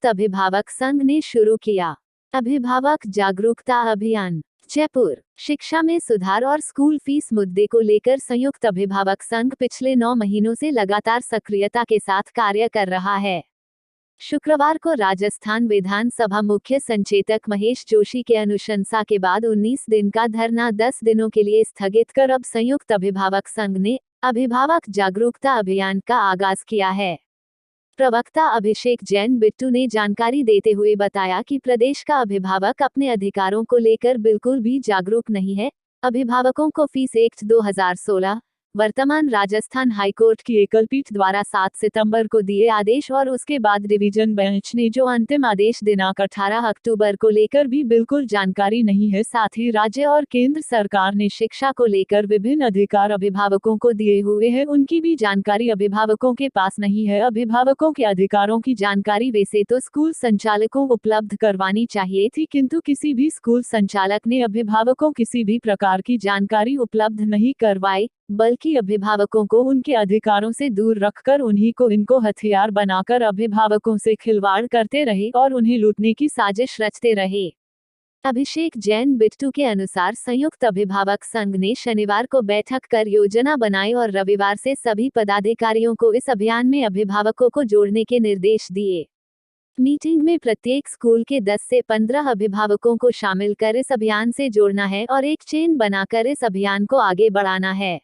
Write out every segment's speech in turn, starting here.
संयुक्त अभिभावक संघ ने शुरू किया अभिभावक जागरूकता अभियान। जयपुर। शिक्षा में सुधार और स्कूल फीस मुद्दे को लेकर संयुक्त अभिभावक संघ पिछले 9 महीनों से लगातार सक्रियता के साथ कार्य कर रहा है। शुक्रवार को राजस्थान विधानसभा मुख्य संचेतक महेश जोशी के अनुशंसा के बाद 19 दिन का धरना 10 दिनों के लिए स्थगित कर अब संयुक्त अभिभावक संघ ने अभिभावक जागरूकता अभियान का आगाज किया है। प्रवक्ता अभिषेक जैन बिट्टू ने जानकारी देते हुए बताया कि प्रदेश का अभिभावक अपने अधिकारों को लेकर बिल्कुल भी जागरूक नहीं है। अभिभावकों को फीस एक्ट 2016 वर्तमान राजस्थान हाईकोर्ट की एकल पीठ द्वारा 7 सितंबर को दिए आदेश और उसके बाद डिवीजन बेंच ने जो अंतिम आदेश दिनांक 18 अक्टूबर को लेकर भी बिल्कुल जानकारी नहीं है। साथ ही राज्य और केंद्र सरकार ने शिक्षा को लेकर विभिन्न अधिकार अभिभावकों को दिए हुए हैं, उनकी भी जानकारी अभिभावकों के पास नहीं है। अभिभावकों के अधिकारों की जानकारी वैसे तो स्कूल संचालकों को उपलब्ध करवानी चाहिए थी, किंतु किसी भी स्कूल संचालक ने अभिभावकों किसी भी प्रकार की जानकारी उपलब्ध नहीं करवाई, बल्कि अभिभावकों को उनके अधिकारों से दूर रखकर उन्हीं को इनको हथियार बनाकर अभिभावकों से खिलवाड़ करते रहे और उन्हें लूटने की साजिश रचते रहे। अभिषेक जैन बिट्टू के अनुसार संयुक्त अभिभावक संघ ने शनिवार को बैठक कर योजना बनाई और रविवार से सभी पदाधिकारियों को इस अभियान में अभिभावकों को जोड़ने के निर्देश दिए। मीटिंग में प्रत्येक स्कूल के 10 से 15 अभिभावकों को शामिल कर इस अभियान से जोड़ना है और एक चेन बनाकर इस अभियान को आगे बढ़ाना है।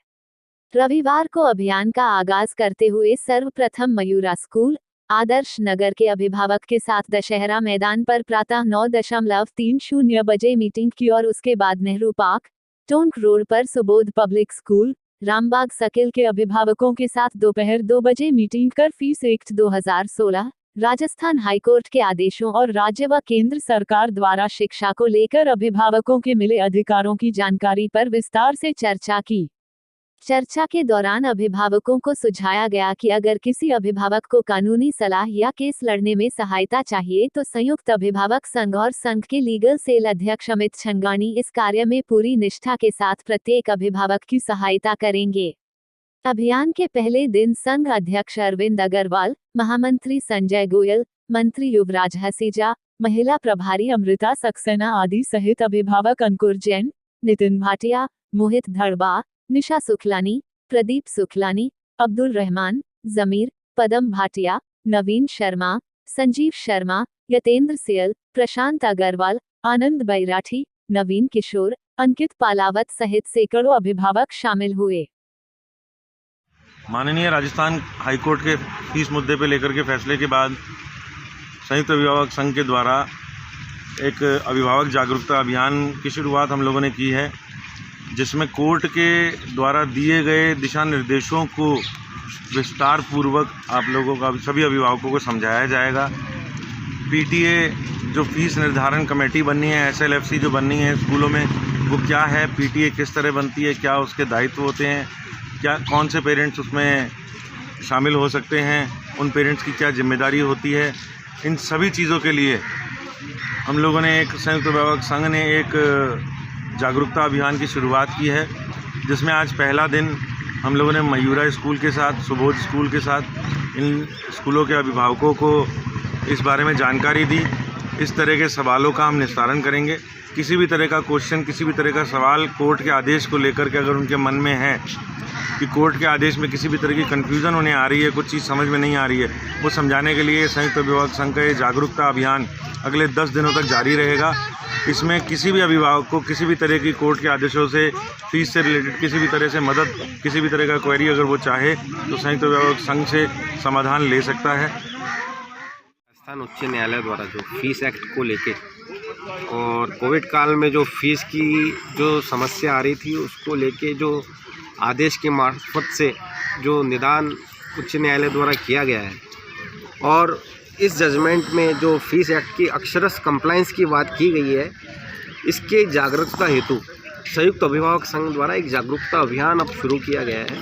रविवार को अभियान का आगाज करते हुए सर्वप्रथम मयूरा स्कूल आदर्श नगर के अभिभावक के साथ दशहरा मैदान पर प्रातः 9:30 बजे मीटिंग की और उसके बाद नेहरू पार्क टोंक रोड पर Subodh public school Rambagh circle के अभिभावकों के साथ दोपहर 2 बजे मीटिंग कर फीस एक्ट 2016 राजस्थान हाईकोर्ट के आदेशों और राज्य व केंद्र सरकार द्वारा शिक्षा को लेकर अभिभावकों के मिले अधिकारों की जानकारी पर विस्तार से चर्चा की। चर्चा के दौरान अभिभावकों को सुझाया गया कि अगर किसी अभिभावक को कानूनी सलाह या केस लड़ने में सहायता चाहिए तो संयुक्त अभिभावक संघ और संघ के लीगल सेल अध्यक्ष अमित छंगानी इस कार्य में पूरी निष्ठा के साथ प्रत्येक अभिभावक की सहायता करेंगे। अभियान के पहले दिन संघ अध्यक्ष अरविंद अग्रवाल, महामंत्री संजय गोयल, मंत्री युवराज हसीजा, महिला प्रभारी अमृता सक्सेना आदि सहित अभिभावक अंकुर जैन, नितिन भाटिया, मोहित धड़बा, निशा सुखलानी, प्रदीप सुखलानी, अब्दुल रहमान, जमीर, पदम भाटिया, नवीन शर्मा, संजीव शर्मा, यतेंद्र सियल, प्रशांत अग्रवाल, आनंद बैराठी, नवीन किशोर, अंकित पालावत सहित सैकड़ों अभिभावक शामिल हुए। माननीय राजस्थान हाईकोर्ट के फीस मुद्दे पर लेकर के फैसले के बाद संयुक्त अभिभावक संघ के द्वारा एक अभिभावक जागरूकता अभियान की शुरुआत हम लोगों ने की है, जिसमें कोर्ट के द्वारा दिए गए दिशा निर्देशों को विस्तार पूर्वक आप लोगों का सभी अभिभावकों को समझाया जाएगा। पीटीए जो फीस निर्धारण कमेटी बननी है, एसएलएफसी जो बननी है स्कूलों में, वो क्या है, पीटीए किस तरह बनती है, क्या उसके दायित्व होते हैं, क्या कौन से पेरेंट्स उसमें शामिल हो सकते हैं, उन पेरेंट्स की क्या जिम्मेदारी होती है, इन सभी चीज़ों के लिए हम लोगों ने एक संयुक्त अभिभावक संघ ने एक जागरूकता अभियान की शुरुआत की है, जिसमें आज पहला दिन हम लोगों ने मयूरा स्कूल के साथ, सुबोध स्कूल के साथ इन स्कूलों के अभिभावकों को इस बारे में जानकारी दी। इस तरह के सवालों का हम निस्तारण करेंगे। किसी भी तरह का क्वेश्चन, किसी भी तरह का सवाल कोर्ट के आदेश को लेकर के अगर उनके मन में है कि कोर्ट के आदेश में किसी भी तरह की कन्फ्यूज़न उन्हें आ रही है, कुछ चीज़ समझ में नहीं आ रही है, वो समझाने के लिए संयुक्त अभिभावक संघ का ये जागरूकता अभियान अगले 10 दिनों तक जारी रहेगा। इसमें किसी भी अभिभावक को किसी भी तरह की कोर्ट के आदेशों से, फीस से रिलेटेड किसी भी तरह से मदद, किसी भी तरह का क्वेरी अगर वो चाहे तो संयुक्त अभिभावक संघ से समाधान ले सकता है। राजस्थान उच्च न्यायालय द्वारा जो फीस एक्ट को लेके और कोविड काल में जो फीस की जो समस्या आ रही थी उसको लेके जो आदेश के मार्फत से जो निदान उच्च न्यायालय द्वारा किया गया है और इस जजमेंट में जो फीस एक्ट की अक्षरश कंप्लायंस की बात की गई है, इसके जागरूकता हेतु संयुक्त अभिभावक संघ द्वारा एक जागरूकता अभियान अब शुरू किया गया है,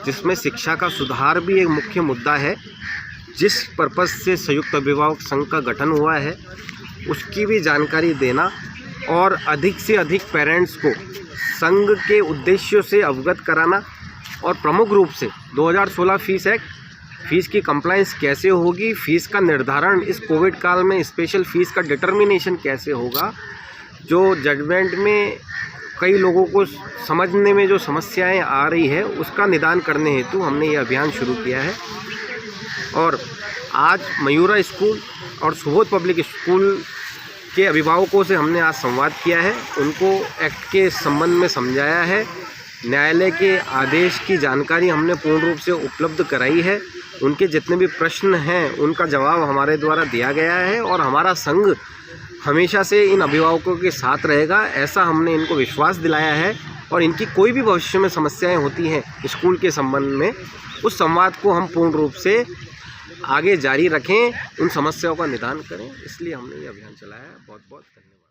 जिसमें शिक्षा का सुधार भी एक मुख्य मुद्दा है। जिस पर्पज़ से संयुक्त अभिभावक संघ का गठन हुआ है उसकी भी जानकारी देना और अधिक से अधिक पेरेंट्स को संघ के उद्देश्यों से अवगत कराना और प्रमुख रूप से 2016 फीस एक्ट फ़ीस की कंप्लाइंस कैसे होगी, फ़ीस का निर्धारण इस कोविड काल में स्पेशल फ़ीस का डिटर्मिनेशन कैसे होगा, जो जजमेंट में कई लोगों को समझने में जो समस्याएं आ रही है उसका निदान करने हेतु हमने ये अभियान शुरू किया है। और आज मयूरा स्कूल और सुबोध पब्लिक स्कूल के अभिभावकों से हमने आज संवाद किया है, उनको एक्ट के संबंध में समझाया है, न्यायालय के आदेश की जानकारी हमने पूर्ण रूप से उपलब्ध कराई है, उनके जितने भी प्रश्न हैं उनका जवाब हमारे द्वारा दिया गया है और हमारा संघ हमेशा से इन अभिभावकों के साथ रहेगा, ऐसा हमने इनको विश्वास दिलाया है। और इनकी कोई भी भविष्य में समस्याएं होती हैं स्कूल के संबंध में, उस संवाद को हम पूर्ण रूप से आगे जारी रखें, उन समस्याओं का निदान करें, इसलिए हमने ये अभियान चलाया है। बहुत बहुत धन्यवाद।